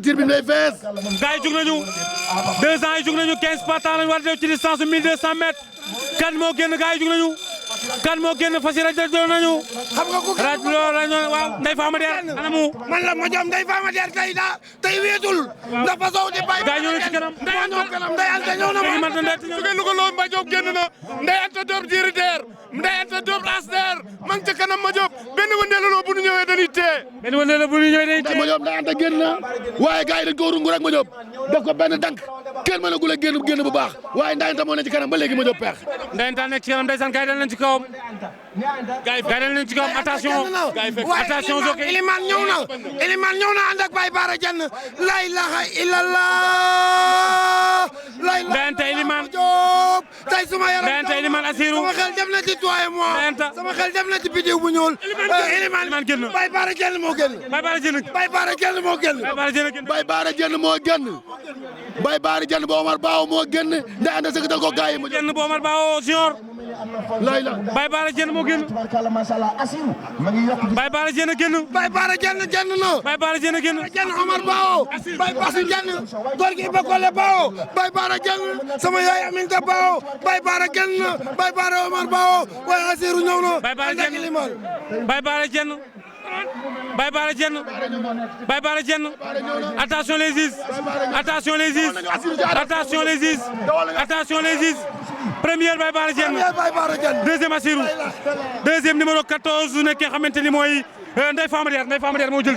tribune lay fees. gars yi jug nañu 2 ans yi jug nañu 15 partants lañu war a def ci distance 1200 mètres kan moo génn gars yi jug nañu kan moo génn fas yéene doon nañu. xam nga ku rajo bi loolu waaw Ndeye Fama Der anamu. man la ma jom Ndeye Fama Der tey wéetul. ndax façon di bay. gars yi ñëw na ci kanam. Ndeye Anta ñëw na ma. jóge Louga loo ma Diop génn na Ndeye Anta Diop jiiri der Ndeye Anta Diop as der ma ngi ca kanam ma Diop benn wëndeelu bu ñu ñëwee dañuy tee. benn wëndeelu bu ñu ñëwee dañuy tee. ma Diop Ndeye Anta génn na waaye gars yi dañ ko rungu rek ma Diop def ko benn dank kenn mënagul a génn bu baax waaye Ndeye Anta moo ne ci kanam ba léegi ma Diop peex. Ndeye Anta nekk ci kanam ndeysaan gars yi dañ leen ci kawam. gars yi dañ leen ci kawam attention. attention Zoké Elimane ñëw na ànd ak Baye Bara Dieng la ilaha illallah. Ndeye Anta Elimane Diop tey suma yaram Ndeye Anta Elimane Assirou sama xel dem na ci toi et moi. Ndeye Anta sama xel dem na ci bidéo bu ñuul. Elimane génn Baye Bara Dieng moo génn. Baye Bara Dieng Baye Bara Dieng moo génn. Baye Bara Dieng moo génn. Baye Bara Dieng ba Omar Bao moo génn Ndeye Anta sëgg dal ko gars yi mu génn ba Omar Bao junior. layla Baye Bara Dieng moo génn. Baye Bara Dieng génn. Baye Bara Dieng génn na. Baye Bara Dieng génn. Dieng Omar Bao. Baye Bara Dieng góor gi Bakole Bao. Baye Bara Dieng sama yaay Aminta Bao. Baye Bara génn na Baye Bara Omar Bao waaye Assirou ñëw na. Baye Bara Dieng Baye Bara Dieng Baye Bara Dieng Baye Bara Dieng attention les is attention les is attention les is attention les is première Baye Bara Dieng deuxième Assirou deuxième numéro 14 nekk nga xamante ni mooy Ndeye Fama Der moo jël